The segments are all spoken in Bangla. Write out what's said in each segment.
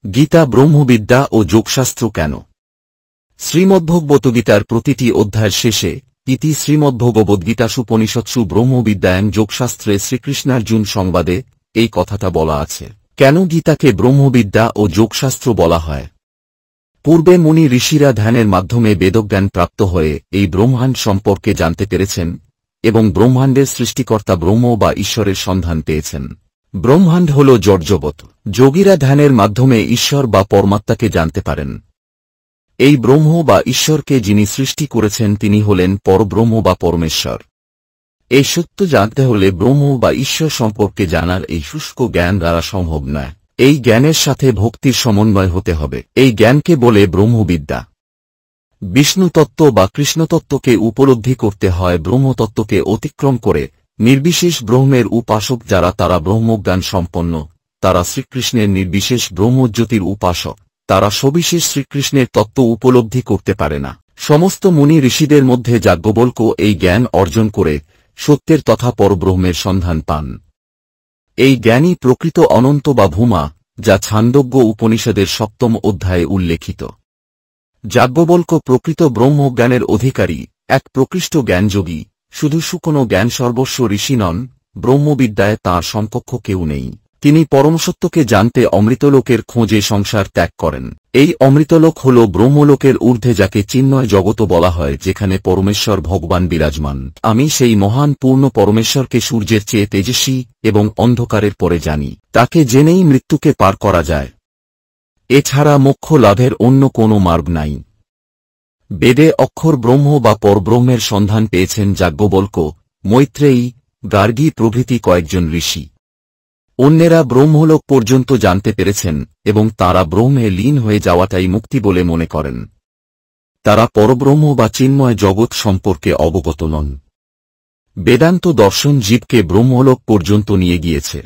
গীতা ব্রহ্মবিদ্যা ও যোগশাস্ত্র কেন? শ্রীমদ্ভগবদ্গীতার প্রতিটি অধ্যায়ের শেষে ইতি শ্রীমদ্ভগবদ্গীতাসুপনিষৎসু ব্রহ্মবিদ্যায়াং যোগশাস্ত্রে শ্রীকৃষ্ণার্জুন সংবাদে এই কথাটা বলা আছে। কেন গীতাকে ব্রহ্মবিদ্যা ও যোগশাস্ত্র বলা হয়? পূর্বে মুনি ঋষিরা ধ্যানের মাধ্যমে বেদজ্ঞান প্রাপ্ত হয়ে এই ব্রহ্মাণ্ড সম্পর্কে জানতে পেরেছেন এবং ব্রহ্মাণ্ডের সৃষ্টিকর্তা ব্রহ্ম বা ঈশ্বরের সন্ধান পেয়েছেন। ব্রহ্মাণ্ড হল জড়জগৎ। যোগীরা ধ্যানের মাধ্যমে ঈশ্বর বা পরমাত্মাকে জানতে পারেন। এই ব্রহ্ম বা ঈশ্বরকে যিনি সৃষ্টি করেছেন তিনি হলেন পরব্রহ্ম বা পরমেশ্বর। এই সত্য জানতে হলে ব্রহ্ম বা ঈশ্বর সম্পর্কে জানার এই শুষ্ক জ্ঞান দ্বারা সম্ভব নয়। এই জ্ঞানের সাথে ভক্তির সমন্বয় হতে হবে। এই জ্ঞানকে বলে ব্রহ্মবিদ্যা। বিষ্ণুতত্ত্ব বা কৃষ্ণতত্ত্বকে উপলব্ধি করতে হয় ব্রহ্মতত্ত্বকে অতিক্রম করে। নির্বিশেষ ব্রহ্মের উপাসক যারা তারা ব্রহ্মজ্ঞান সম্পন্ন, তারা শ্রীকৃষ্ণের নির্বিশেষ ব্রহ্মজ্যোতির উপাসক। তারা সবিশেষ শ্রীকৃষ্ণের তত্ত্ব উপলব্ধি করতে পারে না। সমস্ত মুনি ঋষিদের মধ্যে যাজ্ঞবল্ক্য এই জ্ঞান অর্জন করে সত্যের তথা পরব্রহ্মের সন্ধান পান। এই জ্ঞানই প্রকৃত অনন্ত বা ভূমা, যা ছান্দোগ্য উপনিষদের ৭ম অধ্যায়ে উল্লেখিত। যাজ্ঞবল্ক্য প্রকৃত ব্রহ্মজ্ঞানের অধিকারী, এক প্রকৃষ্ট জ্ঞানযোগী। শুধু কোনো জ্ঞান সর্বস্ব ঋষি নন, ব্রহ্মবিদ্যায় তাঁর সমকক্ষ কেউ নেই। তিনি পরমসত্যকে জানতে অমৃতলোকের খোঁজে সংসার ত্যাগ করেন। এই অমৃতলোক হল ব্রহ্মলোকের ঊর্ধ্বে, যাকে চিন্ময় জগৎ বলা হয়, যেখানে পরমেশ্বর ভগবান বিরাজমান। আমি সেই মহান পূর্ণ পরমেশ্বরকে সূর্যের চেয়ে তেজস্বী এবং অন্ধকারের পরে জানি। তাকে জেনেই মৃত্যুকে পার করা যায়। এছাড়া মোক্ষ লাভের অন্য কোনো মার্গ নাই। বেদে অক্ষর ব্রহ্ম বা পরব্রহ্মের সন্ধান পেয়েছেন যাজ্ঞবল্ক্য, মৈত্রেয়ী, গার্গী প্রভৃতি কয়েকজন ঋষি। অন্যেরা ব্রহ্মলোক পর্যন্ত জানতে পেরেছেন এবং তাঁরা ব্রহ্মে লীন হয়ে যাওয়াটাই মুক্তি বলে মনে করেন। তারা পরব্রহ্ম বা চিন্ময় জগৎ সম্পর্কে অবগত নন। বেদান্ত দর্শন জীবকে ব্রহ্মলোক পর্যন্ত নিয়ে গিয়েছে।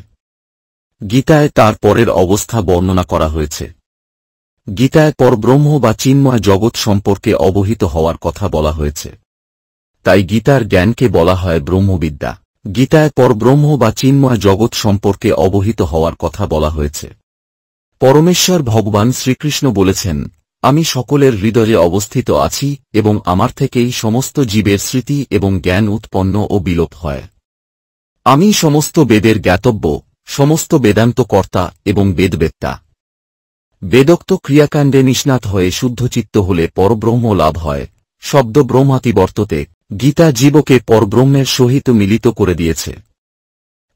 গীতায় তার পরের অবস্থা বর্ণনা করা হয়েছে। গীতায় পরব্রহ্ম বা চিন্ময় জগৎ সম্পর্কে অবহিত হওয়ার কথা বলা হয়েছে। তাই গীতার জ্ঞানকে বলা হয় ব্রহ্মবিদ্যা। গীতায় পরব্রহ্ম বা চিন্ময় জগৎ সম্পর্কে অবহিত হওয়ার কথা বলা হয়েছে। পরমেশ্বর ভগবান শ্রীকৃষ্ণ বলেছেন, আমি সকলের হৃদয়ে অবস্থিত আছি এবং আমার থেকেই সমস্ত জীবের স্মৃতি এবং জ্ঞান উৎপন্ন ও বিলোপ হয়। আমি সমস্ত বেদের জ্ঞাতব্য, সমস্ত বেদান্ত কর্তা এবং বেদবেত্তা। বেদোক্ত ক্রিয়াকাণ্ডে নিষ্ণাত হয়ে শুদ্ধচিত্ত হলে পরব্রহ্ম লাভ হয়। শব্দ ব্রহ্মাতি বর্ততে। গীতা জীবকে পরব্রহ্মের সহিত মিলিত করে দিয়েছে।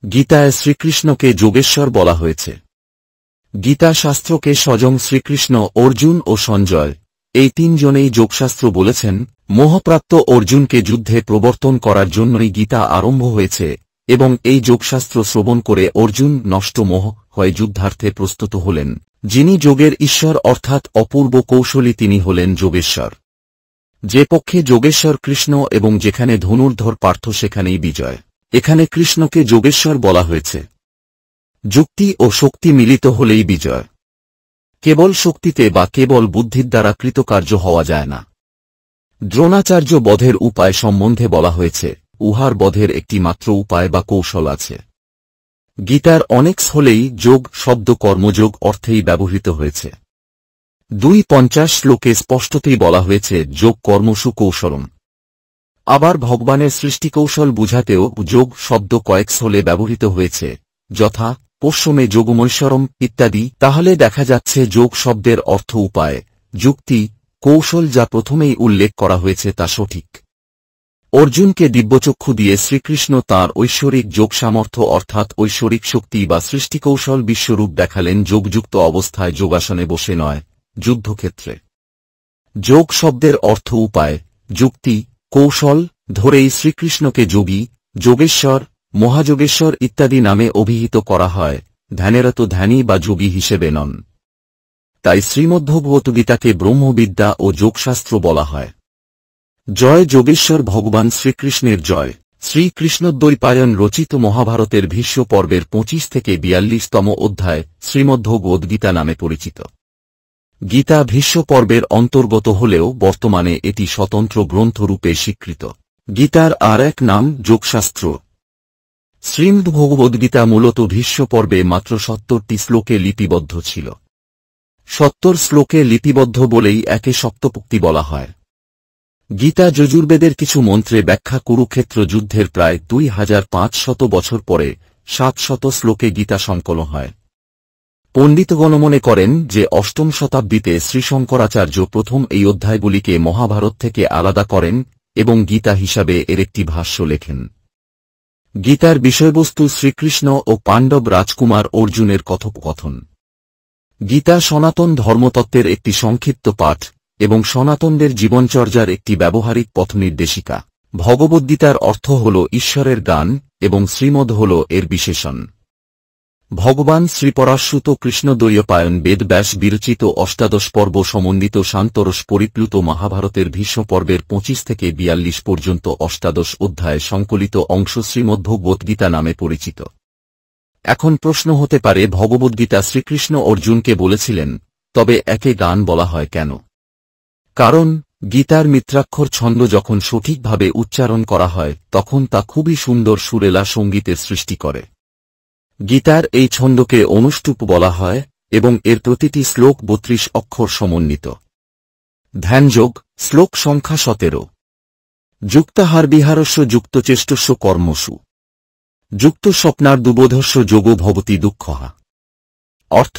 গীতায় শ্রীকৃষ্ণকে যোগেশ্বর বলা হয়েছে। গীতা শাস্ত্রকে স্বয়ং শ্রীকৃষ্ণ, অর্জুন ও সঞ্জয়, এই তিনজনেই যোগশাস্ত্র বলেছেন। মোহপ্রাপ্ত অর্জুনকে যুদ্ধে প্রবর্তন করার জন্যই গীতা আরম্ভ হয়েছে এবং এই যোগশাস্ত্র শ্রবণ করে অর্জুন নষ্ট মোহ হয়ে যুদ্ধার্থে প্রস্তুত হলেন। যিনি যোগের ঈশ্বর অর্থাৎ অপূর্ব কৌশলী তিনি হলেন যোগেশ্বর। যে পক্ষে যোগেশ্বর কৃষ্ণ এবং যেখানে ধনুর্ধর পার্থ সেখানেই বিজয়। এখানে কৃষ্ণকে যোগেশ্বর বলা হয়েছে। যুক্তি ও শক্তি মিলিত হলেই বিজয়। কেবল শক্তিতে বা কেবল বুদ্ধির দ্বারা কৃতকার্য হওয়া যায় না। দ্রোণাচার্য বধের উপায় সম্বন্ধে বলা হয়েছে, উহার বধের একটি মাত্র উপায় বা কৌশল আছে। গীতার অনেক স্থলেই যোগ শব্দ কর্মযোগ অর্থেই ব্যবহৃত হয়েছে। 250 শ্লোকে স্পষ্টতই বলা হয়েছে যোগ কর্মসু কৌশলম। আবার ভগবানের সৃষ্টিকৌশল বুঝাতেও যোগ শব্দ কয়েক স্থলে ব্যবহৃত হয়েছে, যথা পোষ্যমে যোগমৈশ্বরম ইত্যাদি। তাহলে দেখা যাচ্ছে যোগ শব্দের অর্থ উপায়, যুক্তি, কৌশল যা প্রথমেই উল্লেখ করা হয়েছে তা সঠিক। অর্জুনকে দিব্যচক্ষু দিয়ে শ্রীকৃষ্ণ তাঁর ঐশ্বরিক যোগ সামর্থ্য অর্থাৎ ঐশ্বরিক শক্তি বা সৃষ্টিকৌশল বিশ্বরূপ দেখালেন যোগযুক্ত অবস্থায় যোগাসনে বসে নয়, যুদ্ধক্ষেত্রে। যোগ শব্দের অর্থ উপায়, যুক্তি, কৌশল ধরেই শ্রীকৃষ্ণকে যোগী, যোগেশ্বর, মহাযোগেশ্বর ইত্যাদি নামে অভিহিত করা হয়, ধ্যানেরত ধ্যানী বা যোগী হিসেবে নন। তাই শ্রীমদ্ভগবদ্গীতাকে ব্রহ্মবিদ্যা ও যোগশাস্ত্র বলা হয়। জয় যোগেশ্বর ভগবান শ্রীকৃষ্ণের জয়। শ্রীকৃষ্ণদ্বৈপায়ন রচিত মহাভারতের ভীষ্ম পর্বের 25 থেকে 42তম অধ্যায় শ্রীমদ্ভগবদ্গীতা নামে পরিচিত। গীতা ভীষ্ম পর্বের অন্তর্গত হলেও বর্তমানে এটি স্বতন্ত্র গ্রন্থরূপে স্বীকৃত। গীতার আর এক নাম যোগশাস্ত্র। শ্রীমদ্ভগবদ্গীতা মূলত ভীষ্ম পর্বে মাত্র 70টি শ্লোকে লিপিবদ্ধ ছিল। 70 শ্লোকে লিপিবদ্ধ বলেই একে সপ্তপুক্তি বলা হয়। গীতা যজুর্বেদের কিছু মন্ত্রে ব্যাখ্যা কুরুক্ষেত্র যুদ্ধের প্রায় 2500 বছর পরে 700 শ্লোকে গীতা সংকলন হয়। পণ্ডিতগণ মনে করেন যে অষ্টম শতাব্দীতে শ্রীশঙ্করাচার্য প্রথম এই অধ্যায়গুলিকে মহাভারত থেকে আলাদা করেন এবং গীতা হিসাবে এর একটি ভাষ্য লেখেন। গীতার বিষয়বস্তু শ্রীকৃষ্ণ ও পাণ্ডব রাজকুমার অর্জুনের কথোপকথন। গীতা সনাতন ধর্মতত্ত্বের একটি সংক্ষিপ্ত পাঠ এবং সনাতনদের জীবনচর্যার একটি ব্যবহারিক পথনির্দেশিকা। ভগবদ্গীতার অর্থ হল ঈশ্বরের গান এবং শ্রীমদ হল এর বিশেষণ। ভগবান শ্রীপরাশ্রুত কৃষ্ণদ্বৈপায়ন বেদব্যাস বিরচিত অষ্টাদশ পর্ব সমন্বিত শান্তরস পরিপ্লুত মহাভারতের ভীষ্ম পর্বের 25 থেকে 42 পর্যন্ত অষ্টাদশ অধ্যায়ে সংকলিত অংশ শ্রীমদ্ভগবদ্গীতা নামে পরিচিত। এখন প্রশ্ন হতে পারে, ভগবদ্গীতা শ্রীকৃষ্ণ অর্জুনকে বলেছিলেন, তবে একে গান বলা হয় কেন? কারণ গীতার মিত্রাক্ষর ছন্দ যখন সঠিকভাবে উচ্চারণ করা হয় তখন তা খুবই সুন্দর সুরেলা সঙ্গীতের সৃষ্টি করে। গীতার এই ছন্দকে অনুষ্টুপ বলা হয় এবং এর প্রতিটি শ্লোক 32 অক্ষর সমন্বিত। ধ্যানযোগ শ্লোক সংখ্যা 17। যুক্তাহার বিহারস্য যুক্তচেষ্টস্য কর্মসু যুক্ত স্বপ্নার দুবোধস্য যোগো ভবতি দুঃখহা। অর্থ: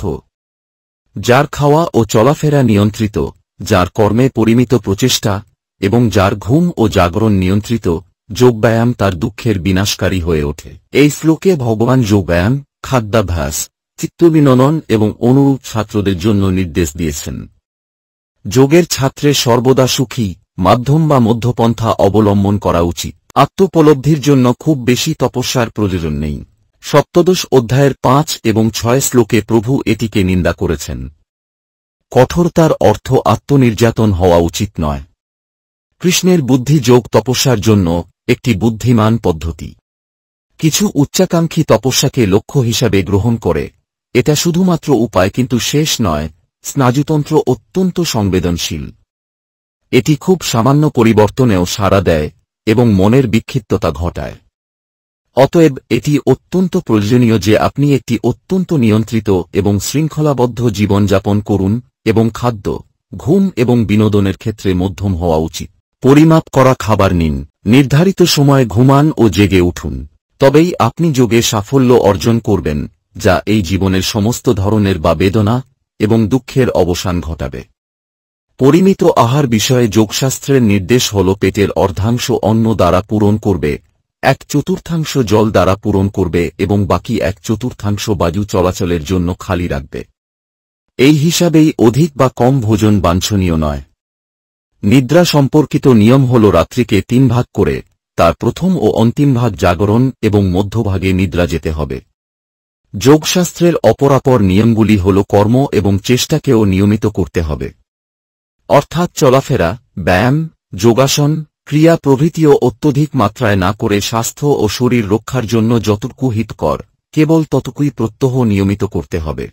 যার খাওয়া ও চলাফেরা নিয়ন্ত্রিত, যার কর্মে পরিমিত প্রচেষ্টা এবং যার ঘুম ও জাগরণ নিয়ন্ত্রিত, যোগব্যায়াম তার দুঃখের বিনাশকারী হয়ে ওঠে। এই শ্লোকে ভগবান যোগব্যায়াম, খাদ্যাভ্যাস, চিত্তবিনয়ন এবং অনুরূপ ছাত্রদের জন্য নির্দেশ দিয়েছেন। যোগের ছাত্রের সর্বদা সুখী মাধ্যম বা মধ্যপন্থা অবলম্বন করা উচিত। আত্মোপলব্ধির জন্য খুব বেশি তপস্যার প্রয়োজন নেই। সপ্তদশ অধ্যায়ের 5 এবং 6 শ্লোকে প্রভু এটিকে নিন্দা করেছেন। কঠোরতার অর্থ আত্মনির্যাতন হওয়া উচিত নয়। কৃষ্ণের বুদ্ধি যোগ তপস্যার জন্য একটি বুদ্ধিমান পদ্ধতি। কিছু উচ্চাকাঙ্ক্ষী তপস্যাকে লক্ষ্য হিসাবে গ্রহণ করে। এটা শুধুমাত্র উপায় কিন্তু শেষ নয়। স্নায়ুতন্ত্র অত্যন্ত সংবেদনশীল। এটি খুব সামান্য পরিবর্তনেও সাড়া দেয় এবং মনের বিক্ষিপ্ততা ঘটায়। অতএব এটি অত্যন্ত প্রয়োজনীয় যে আপনি একটি অত্যন্ত নিয়ন্ত্রিত এবং শৃঙ্খলাবদ্ধ জীবনযাপন করুন এবং খাদ্য, ঘুম এবং বিনোদনের ক্ষেত্রে মধ্যম হওয়া উচিত। পরিমাপ করা খাবার নিন, নির্ধারিত সময়ে ঘুমান ও জেগে উঠুন। তবেই আপনি যোগে সাফল্য অর্জন করবেন, যা এই জীবনের সমস্ত ধরনের বা বেদনা এবং দুঃখের অবসান ঘটাবে। পরিমিত আহার বিষয়ে যোগশাস্ত্রের নির্দেশ হল পেটের অর্ধাংশ অন্ন দ্বারা পূরণ করবে, 1/4 জল দ্বারা পূরণ করবে এবং বাকি 1/4 বায়ু চলাচলের জন্য খালি রাখবে। এই হিসাবেই অধিক বা কম ভোজন বাঞ্ছনীয় নয়। নিদ্রা সম্পর্কিত নিয়ম হল রাত্রিকে 3 ভাগ করে তার প্রথম ও অন্তিম ভাগ জাগরণ এবং মধ্যভাগে নিদ্রা যেতে হবে। যোগশাস্ত্রের অপরাপর নিয়মগুলি হল কর্ম এবং চেষ্টাকেও নিয়মিত করতে হবে। অর্থাৎ চলাফেরা, ব্যায়াম, যোগাসন, ক্রিয়া প্রভৃতিও অত্যধিক মাত্রায় না করে স্বাস্থ্য ও শরীর রক্ষার জন্য যতটুকু হিতকর কেবল ততটুকুই প্রত্যহ নিয়মিত করতে হবে।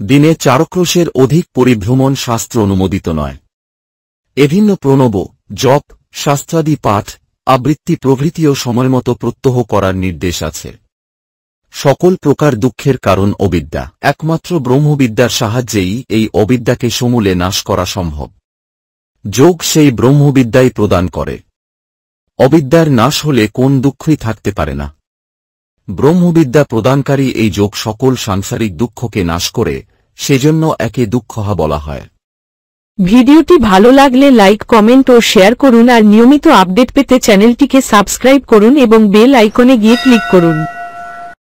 দিনে 4 ক্রোশের অধিক পরিভ্রমণ শাস্ত্র অনুমোদিত নয়। এভিন্ন প্রণব, জপ, শাস্ত্রাদি পাঠ, আবৃত্তি প্রভৃতিও সময়মতো প্রত্যহ করার নির্দেশ আছে। সকল প্রকার দুঃখের কারণ অবিদ্যা। একমাত্র ব্রহ্মবিদ্যার সাহায্যেই এই অবিদ্যাকে সমূলে নাশ করা সম্ভব। যোগ সেই ব্রহ্মবিদ্যাই প্রদান করে। অবিদ্যার নাশ হলে কোন দুঃখই থাকতে পারে না। ব্রহ্মবিদ্যা প্রদানকারী এই যোগ সকল সাংসারিক দুঃখকে নাশ করে, সেজন্য একে দুঃখহা বলা হয়। ভিডিওটি ভালো লাগলে লাইক, কমেন্ট ও শেয়ার করুন আর নিয়মিত আপডেট পেতে চ্যানেলটিকে সাবস্ক্রাইব করুন এবং বেল আইকনে গিয়ে ক্লিক করুন।